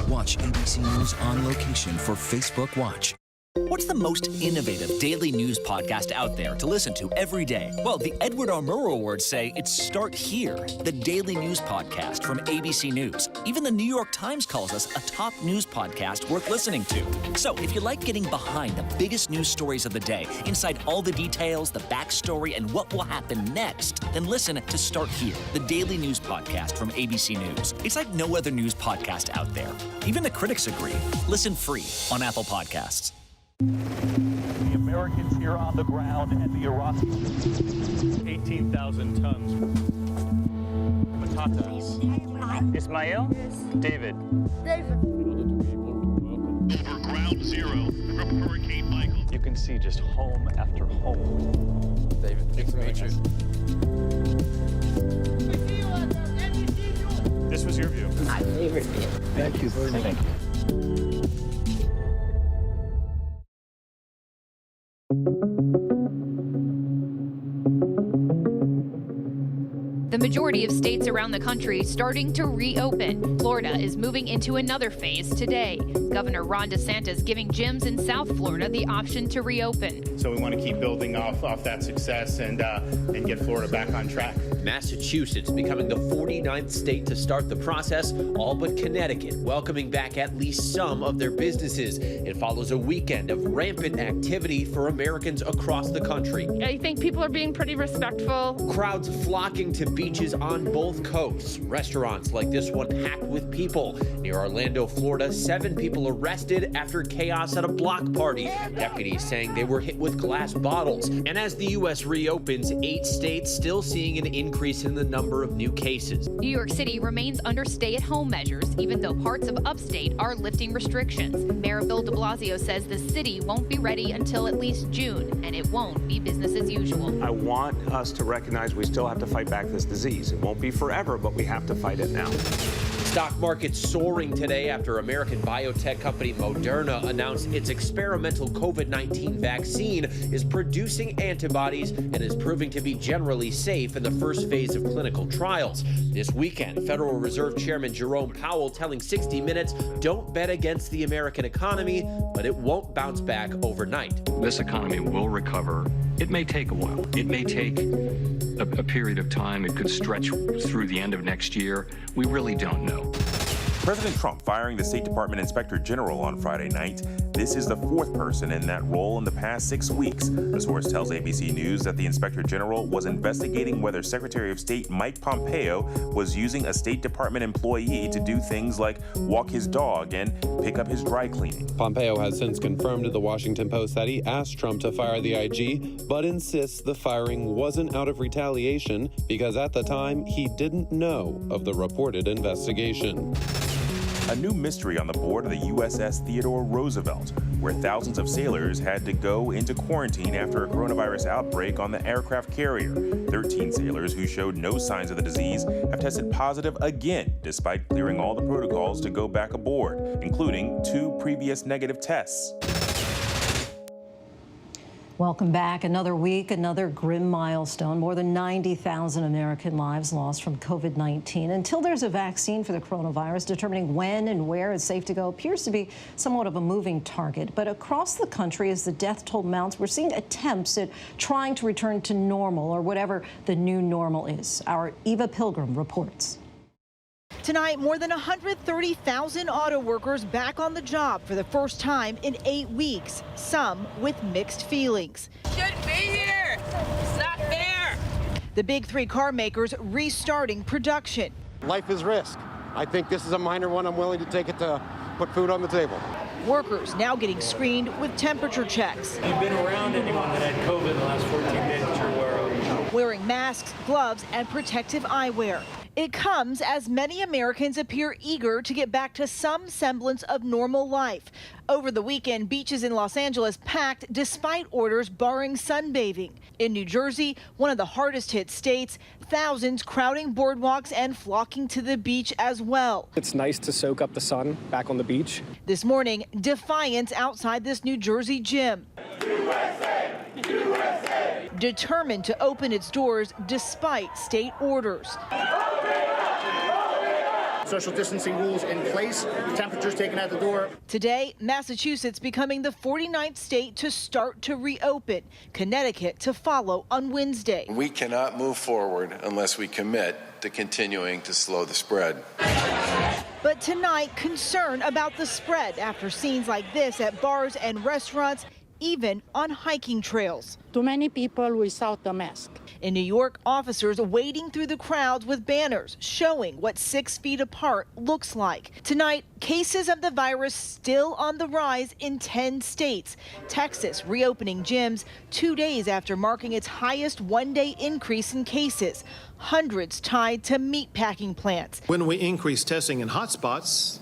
Watch ABC News on location for Facebook Watch. What's the most innovative daily news podcast out there to listen to every day? Well, the Edward R. Murrow Awards say it's Start Here, the daily news podcast from ABC News. Even the New York Times calls us a top news podcast worth listening to. So if you like getting behind the biggest news stories of the day, inside all the details, the backstory, and what will happen next, then listen to Start Here, the daily news podcast from ABC News. It's like no other news podcast out there. Even the critics agree. Listen free on Apple Podcasts. The Americans here on the ground and the Iraqis, 18,000 tons. Patatas. Ismail? David. Over ground zero from Hurricane Michael. You can see just home after home. David, thanks to meet you. This was your view. My favorite view. Thank you very much. Thank you. The majority of states around the country starting to reopen. Florida is moving into another phase today. Governor Ron DeSantis giving gyms in South Florida the option to reopen. So we want to keep building off that success and get Florida back on track. Massachusetts becoming the 49th state to start the process, all but Connecticut welcoming back at least some of their businesses. It follows a weekend of rampant activity for Americans across the country. I think people are being pretty respectful. Crowds flocking to beaches on both coasts. Restaurants like this one packed with people. Near Orlando, Florida, 7 people arrested after chaos at a block party. Deputies saying they were hit with glass bottles. And as the U.S. reopens, 8 states still seeing an increase in the number of new cases. New York City remains under stay-at-home measures, even though parts of upstate are lifting restrictions. Mayor Bill de Blasio says the city won't be ready until at least June, and it won't be business as usual. I want us to recognize we still have to fight back this disease. It won't be forever, but we have to fight it now. Stock market soaring today after American biotech company Moderna announced its experimental COVID-19 vaccine is producing antibodies and is proving to be generally safe in the first phase of clinical trials. This weekend, Federal Reserve Chairman Jerome Powell telling 60 Minutes, don't bet against the American economy, but it won't bounce back overnight. This economy will recover. It may take a while. It may take a period of time. It could stretch through the end of next year. We really don't know. President Trump firing the State Department Inspector General on Friday night. This is the 4th person in that role in the past 6 weeks. The source tells ABC News that the Inspector General was investigating whether Secretary of State Mike Pompeo was using a State Department employee to do things like walk his dog and pick up his dry cleaning. Pompeo has since confirmed to the Washington Post that he asked Trump to fire the IG, but insists the firing wasn't out of retaliation because at the time he didn't know of the reported investigation. A new mystery on the board of the USS Theodore Roosevelt, where thousands of sailors had to go into quarantine after a coronavirus outbreak on the aircraft carrier. 13 sailors who showed no signs of the disease have tested positive again, despite clearing all the protocols to go back aboard, including 2 previous negative tests. Welcome back. Another week, another grim milestone. More than 90,000 American lives lost from COVID-19. Until there's a vaccine for the coronavirus, determining when and where it's safe to go appears to be somewhat of a moving target. But across the country, as the death toll mounts, we're seeing attempts at trying to return to normal, or whatever the new normal is. Our Eva Pilgrim reports. Tonight, more than 130,000 auto workers back on the job for the first time in 8 weeks, some with mixed feelings. Shouldn't be here. It's not fair. The big 3 car makers restarting production. Life is risk. I think this is a minor one. I'm willing to take it to put food on the table. Workers now getting screened with temperature checks. You've been around anyone that had COVID in the last 14 days that you're aware of? Wearing masks, gloves, and protective eyewear. It comes as many Americans appear eager to get back to some semblance of normal life. Over the weekend, beaches in Los Angeles packed despite orders barring sunbathing. In New Jersey, one of the hardest hit states, thousands crowding boardwalks and flocking to the beach as well. It's nice to soak up the sun back on the beach. This morning, defiance outside this New Jersey gym. USA! USA! Determined to open its doors despite state orders. Social distancing rules in place, temperatures taken at the door. Today, Massachusetts becoming the 49th state to start to reopen. Connecticut to follow on Wednesday. We cannot move forward unless we commit to continuing to slow the spread. But tonight, concern about the spread after scenes like this at bars and restaurants, even on hiking trails. Too many people without a mask. In New York, officers wading through the crowds with banners showing what 6 feet apart looks like. Tonight, cases of the virus still on the rise in 10 states. Texas reopening gyms 2 days after marking its highest one-day increase in cases. Hundreds tied to meatpacking plants. When we increase testing in hotspots,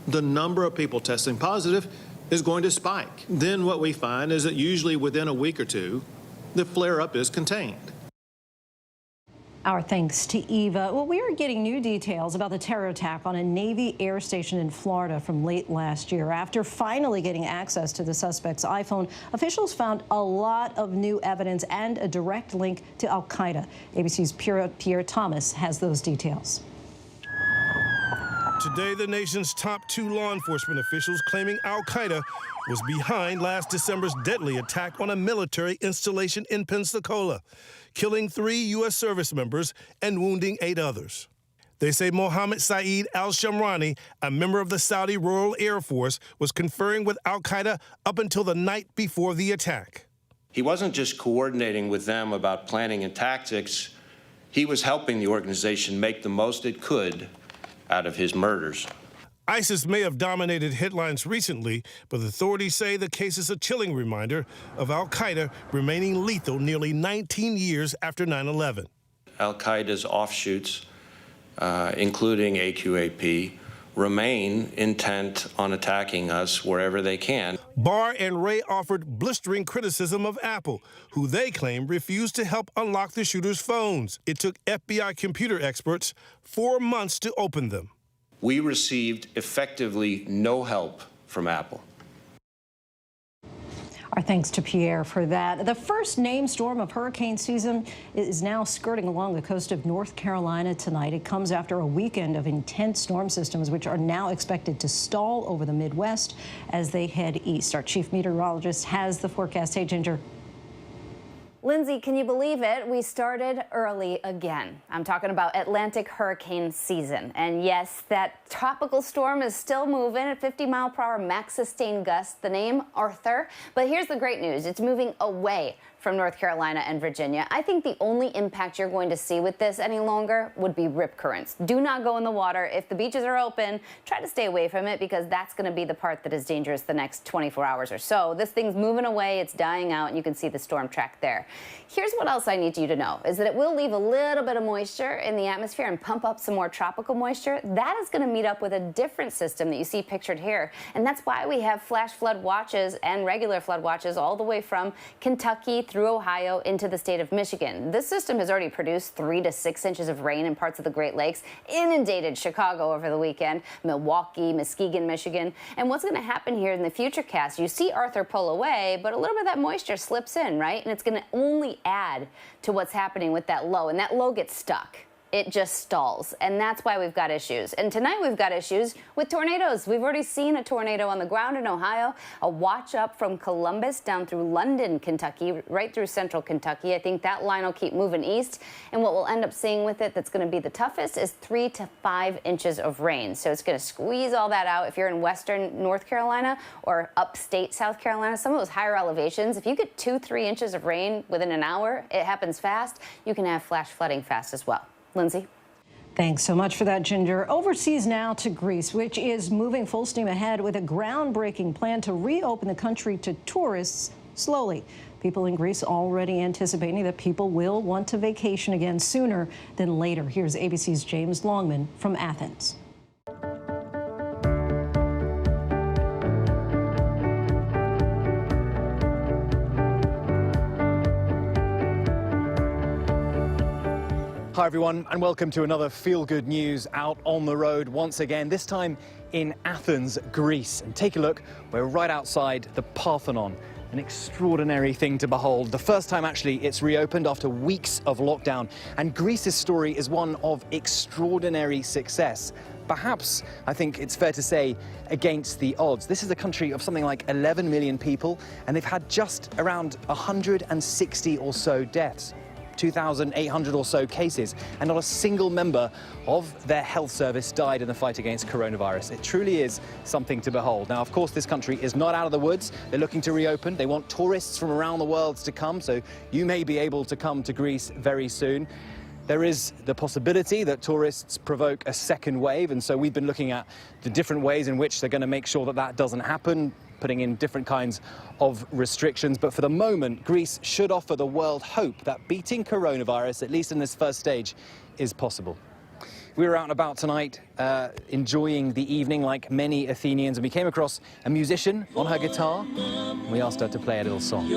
the number of people testing positive is going to spike. Then what we find is that usually within a week or two, the flare-up is contained. Our thanks to Eva. Well, we are getting new details about the terror attack on a Navy air station in Florida from late last year. After finally getting access to the suspect's iPhone, officials found a lot of new evidence and a direct link to al-Qaeda. ABC's Pierre Thomas has those details. Today, the nation's top 2 law enforcement officials claiming al-Qaeda was behind last December's deadly attack on a military installation in Pensacola, killing 3 U.S. service members and wounding 8 others. They say Mohammed Saeed al-Shamrani, a member of the Saudi Royal Air Force, was conferring with al-Qaeda up until the night before the attack. He wasn't just coordinating with them about planning and tactics. He was helping the organization make the most it could out of his murders. ISIS may have dominated headlines recently, but authorities say the case is a chilling reminder of al-Qaeda remaining lethal nearly 19 years after 9/11. Al-Qaeda's offshoots, including AQAP, remain intent on attacking us wherever they can. Barr and Ray offered blistering criticism of Apple, who they claim refused to help unlock the shooter's phones. It took FBI computer experts 4 months to open them. We received effectively no help from Apple. Our thanks to Pierre for that. The first named storm of hurricane season is now skirting along the coast of North Carolina tonight. It comes after a weekend of intense storm systems, which are now expected to stall over the Midwest as they head east. Our chief meteorologist has the forecast. Hey, Ginger. Lindsay, can you believe it? We started early again. I'm talking about Atlantic hurricane season. And yes, that tropical storm is still moving at 50-mile-per-hour max sustained gusts. The name, Arthur. But here's the great news. It's moving away from North Carolina and Virginia. I think the only impact you're going to see with this any longer would be rip currents. Do not go in the water. If the beaches are open, try to stay away from it because that's going to be the part that is dangerous the next 24 hours or so. This thing's moving away. It's dying out, and you can see the storm track there. Here's what else I need you to know, is that it will leave a little bit of moisture in the atmosphere and pump up some more tropical moisture. That is going to meet up with a different system that you see pictured here, and that's why we have flash flood watches and regular flood watches all the way from Kentucky through Ohio into the state of Michigan. This system has already produced 3 to 6 inches of rain in parts of the Great Lakes, inundated Chicago over the weekend, Milwaukee, Muskegon, Michigan. And what's going to happen here in the future cast, you see Arthur pull away, but a little bit of that moisture slips in, right? And it's going to only add to what's happening with that low, and that low gets stuck. It just stalls, and that's why we've got issues. And tonight we've got issues with tornadoes. We've already seen a tornado on the ground in Ohio, a watch up from Columbus down through London, Kentucky, right through central Kentucky. I think that line will keep moving east, and what we'll end up seeing with it that's going to be the toughest is 3 to 5 inches of rain. So it's going to squeeze all that out. If you're in western North Carolina or upstate South Carolina, some of those higher elevations, if you get 2-3 inches of rain within an hour, it happens fast, you can have flash flooding fast as well. Lindsay. Thanks so much for that, Ginger. Overseas now to Greece, which is moving full steam ahead with a groundbreaking plan to reopen the country to tourists slowly. People in Greece already anticipating that people will want to vacation again sooner than later. Here's ABC's James Longman from Athens. Hi everyone, and welcome to another Feel Good News out on the road once again, this time in Athens, Greece. And take a look, we're right outside the Parthenon. An extraordinary thing to behold. The first time, actually, it's reopened after weeks of lockdown. And Greece's story is one of extraordinary success. Perhaps, I think it's fair to say, against the odds. This is a country of something like 11 million people, and they've had just around 160 or so deaths. 2,800 or so cases, and not a single member of their health service died in the fight against coronavirus. It truly is something to behold. Now, of course, this country is not out of the woods. They're looking to reopen. They want tourists from around the world to come, so you may be able to come to Greece very soon. There is the possibility that tourists provoke a second wave, and so we've been looking at the different ways in which they're going to make sure that that doesn't happen, putting in different kinds of restrictions. But for the moment, Greece should offer the world hope that beating coronavirus, at least in this first stage, is possible. We were out and about tonight, enjoying the evening like many Athenians, and we came across a musician on her guitar, and we asked her to play a little song.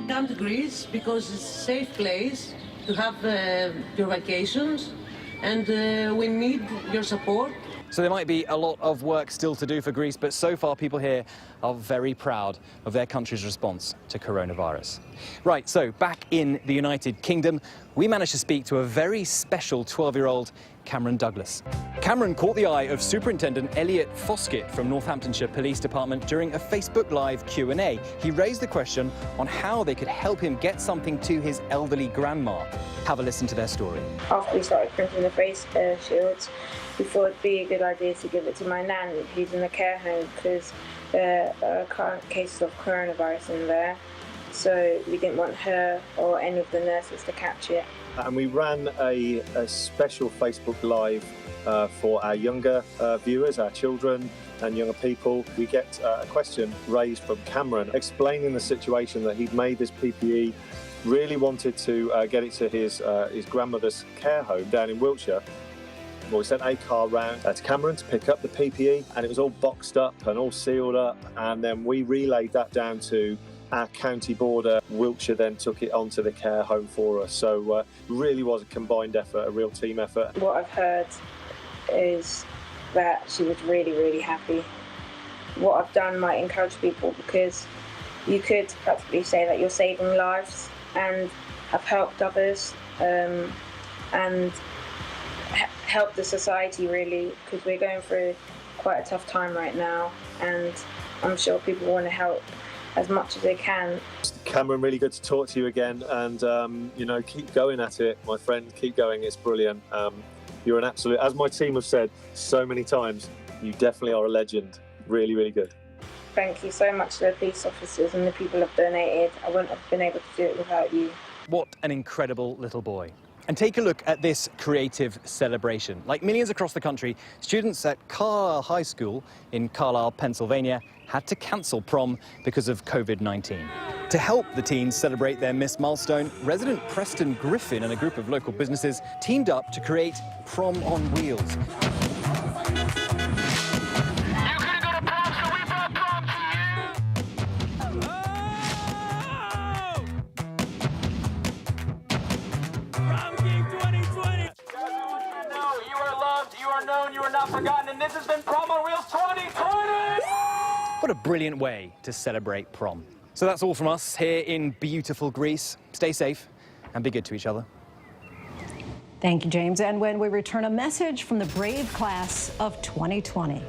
Come to Greece because it's a safe place to have your vacations, and we need your support. So there might be a lot of work still to do for Greece, but so far people here are very proud of their country's response to coronavirus. Right, so back in the United Kingdom, we managed to speak to a very special 12-year-old Cameron Douglas. Cameron caught the eye of Superintendent Elliot Foskett from Northamptonshire Police Department during a Facebook Live Q&A. He raised the question on how they could help him get something to his elderly grandma. Have a listen to their story. After we started printing the face shields, we thought it'd be a good idea to give it to my nan, who's in the care home, because there are current cases of coronavirus in there. So we didn't want her or any of the nurses to catch it. And we ran a special Facebook Live for our younger viewers, our children and younger people. We get a question raised from Cameron explaining the situation that he'd made this PPE, really wanted to get it to his grandmother's care home down in Wiltshire. Well, we sent a car round to Cameron to pick up the PPE, and it was all boxed up and all sealed up, and then we relayed that down to our county border. Wiltshire then took it onto the care home for us. So really was a combined effort, a real team effort. What I've heard is that she was really, really happy. What I've done might encourage people, because you could practically say that you're saving lives and have helped others and help the society, really, because we're going through quite a tough time right now, and I'm sure people want to help as much as they can. Cameron, really good to talk to you again, and you know, keep going at it, my friend, keep going, it's brilliant. You're an absolute, as my team have said so many times, you definitely are a legend. Really, really good. Thank you so much to the police officers and the people who have donated. I wouldn't have been able to do it without you. What an incredible little boy. And take a look at this creative celebration. Like millions across the country, students at Carlisle High School in Carlisle, Pennsylvania, had to cancel prom because of COVID-19. To help the teens celebrate their missed milestone, resident Preston Griffin and a group of local businesses teamed up to create Prom on Wheels. You are not forgotten, and this has been Prom on Wheels 2020! What a brilliant way to celebrate prom. So that's all from us here in beautiful Greece. Stay safe and be good to each other. Thank you, James. And when we return, a message from the brave class of 2020.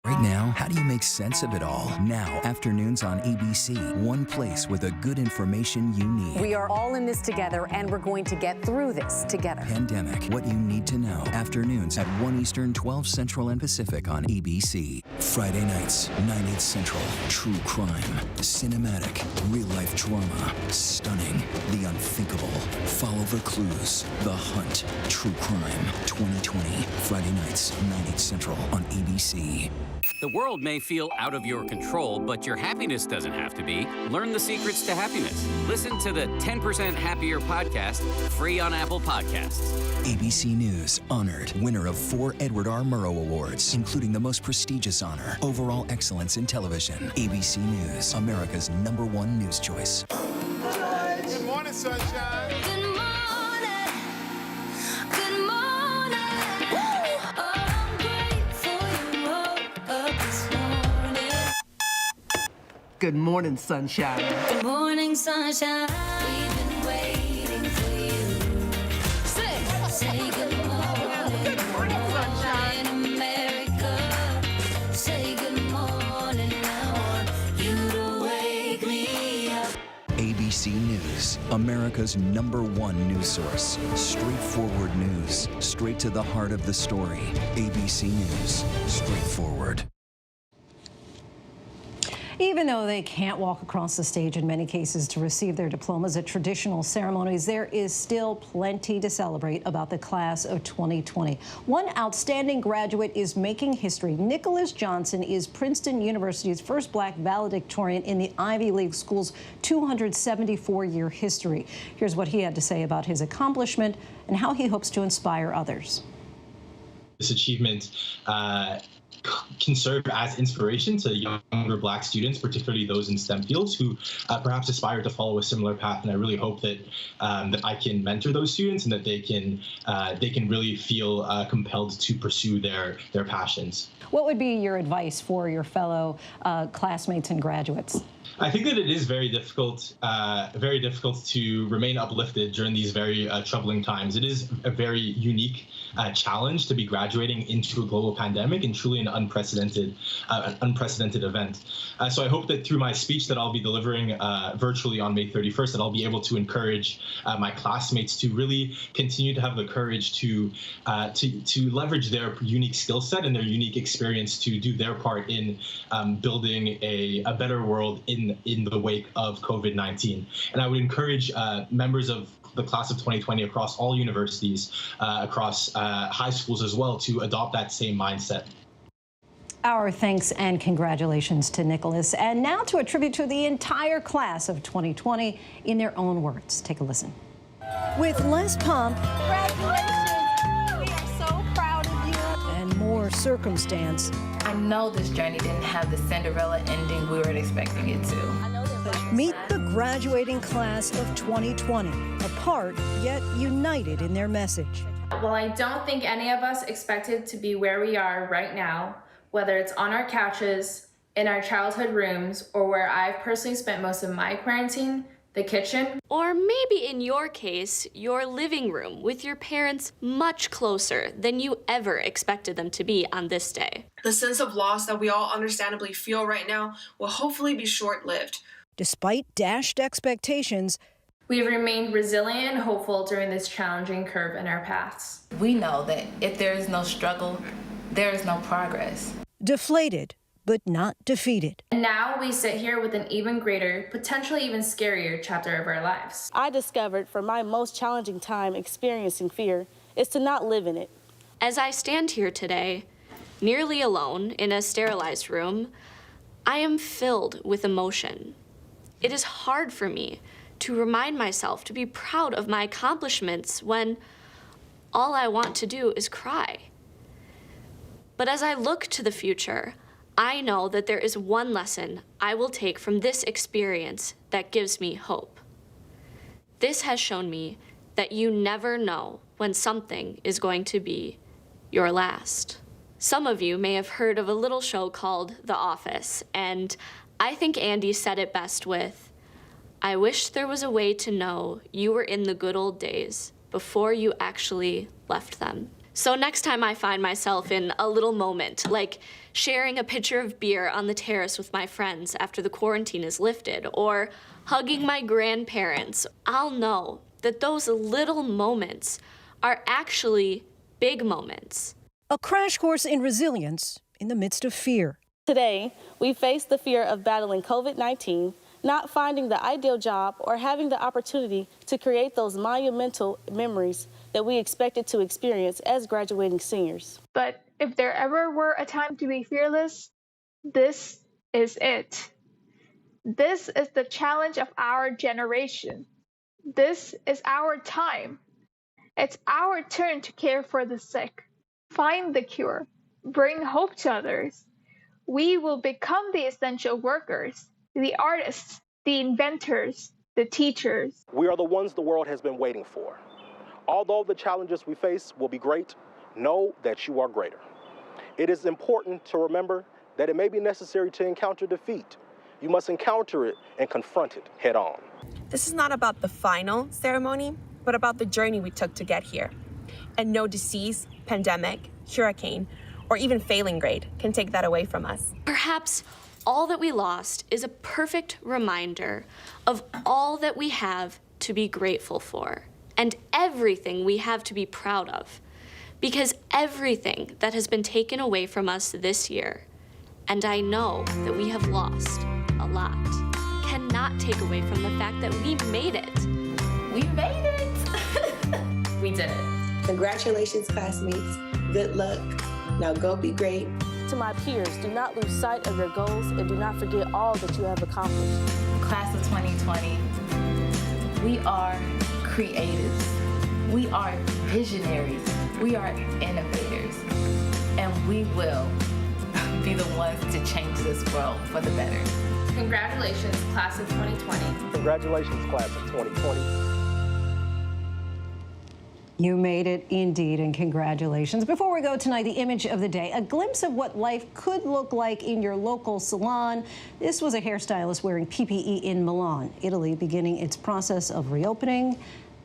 Right now, how do you make sense of it all? Now, afternoons on ABC, one place with the good information you need. We are all in this together, and we're going to get through this together. Pandemic, what you need to know. Afternoons at 1 Eastern, 12 Central and Pacific on ABC. Friday nights, 9/8 Central. True crime, cinematic, real-life drama, stunning, the unthinkable. Follow the clues. The Hunt. True crime, 2020. Friday nights, 9/8 Central on ABC. The world may feel out of your control, but your happiness doesn't have to be. Learn the secrets to happiness. Listen to the 10% Happier podcast, free on Apple Podcasts. ABC News honored winner of 4 Edward R. Murrow Awards, including the most prestigious honor, Overall Excellence in Television. ABC News, America's #1 news choice. Good morning, sunshine. Good morning. Good morning. Oh, I'm grateful you woke up this morning. Good morning, sunshine. Good morning, sunshine. We've been waiting for you. Say good morning. Good morning, sunshine. In America, say good morning. I want you to wake me up. ABC News, America's #1 news source. Straightforward news, straight to the heart of the story. ABC News, straightforward. Even though they can't walk across the stage in many cases to receive their diplomas at traditional ceremonies, there is still plenty to celebrate about the class of 2020. One outstanding graduate is making history. Nicholas Johnson is Princeton University's first black valedictorian in the Ivy League school's 274-year history. Here's what he had to say about his accomplishment and how he hopes to inspire others. This achievement can serve as inspiration to younger black students, particularly those in STEM fields who perhaps aspire to follow a similar path. And I really hope that that I can mentor those students and that they can really feel compelled to pursue their passions. What would be your advice for your fellow classmates and graduates? I think that it is very difficult to remain uplifted during these very troubling times. It is a very unique challenge to be graduating into a global pandemic and truly an unprecedented event. So I hope that through my speech that I'll be delivering virtually on May 31st, that I'll be able to encourage my classmates to really continue to have the courage to leverage their unique skill set and their unique experience to do their part in building a better world in the wake of COVID-19. And I would encourage members of the class of 2020 across all universities, across high schools as well, to adopt that same mindset. Our thanks and congratulations to Nicholas. And now to a tribute to the entire class of 2020 in their own words. Take a listen. With less pomp. Congratulations! We are so proud of you. And more circumstance. I know this journey didn't have the Cinderella ending we were expecting it to. Meet the graduating class of 2020, apart yet united in their message. Well, I don't think any of us expected to be where we are right now, whether it's on our couches, in our childhood rooms, or where I've personally spent most of my quarantine, the kitchen. Or maybe in your case, your living room with your parents much closer than you ever expected them to be on this day. The sense of loss that we all understandably feel right now will hopefully be short-lived. Despite dashed expectations, we've remained resilient and hopeful during this challenging curve in our paths. We know that if there is no struggle, there is no progress. Deflated, but not defeated. And now we sit here with an even greater, potentially even scarier chapter of our lives. I discovered for my most challenging time experiencing fear is to not live in it. As I stand here today, nearly alone in a sterilized room, I am filled with emotion. It is hard for me to remind myself to be proud of my accomplishments when all I want to do is cry. But as I look to the future, I know that there is one lesson I will take from this experience that gives me hope. This has shown me that you never know when something is going to be your last. Some of you may have heard of a little show called The Office, and I think Andy said it best with, "I wish there was a way to know you were in the good old days before you actually left them." So next time I find myself in a little moment, like sharing a pitcher of beer on the terrace with my friends after the quarantine is lifted, or hugging my grandparents, I'll know that those little moments are actually big moments. A crash course in resilience in the midst of fear. Today, we face the fear of battling COVID-19, not finding the ideal job, or having the opportunity to create those monumental memories that we expected to experience as graduating seniors. But if there ever were a time to be fearless, This is it. This is the challenge of our generation. This is our time. It's our turn to care for the sick, find the cure, bring hope to others. We will become the essential workers, the artists, the inventors, the teachers. We are the ones the world has been waiting for. Although the challenges we face will be great, know that you are greater. It is important to remember that it may be necessary to encounter defeat. You must encounter it and confront it head on. This is not about the final ceremony, but about the journey we took to get here. And no disease, pandemic, hurricane, or even failing grade can take that away from us. Perhaps all that we lost is a perfect reminder of all that we have to be grateful for and everything we have to be proud of. Because everything that has been taken away from us this year, and I know that we have lost a lot, cannot take away from the fact that we made it. We made it. We did it. Congratulations, classmates. Good luck. Now go be great. To my peers, do not lose sight of your goals and do not forget all that you have accomplished. Class of 2020, we are creatives. We are visionaries. We are innovators. And we will be the ones to change this world for the better. Congratulations, class of 2020. Congratulations, class of 2020. You made it indeed, and congratulations. Before we go tonight, the image of the day, a glimpse of what life could look like in your local salon. This was a hairstylist wearing PPE in Milan, Italy, beginning its process of reopening,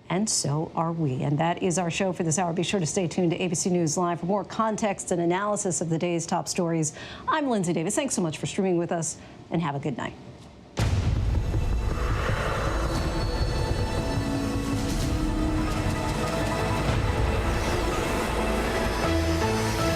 and so are we. And that is our show for this hour. Be sure to stay tuned to ABC News Live for more context and analysis of the day's top stories. I'm Lindsay Davis. Thanks so much for streaming with us, and have a good night.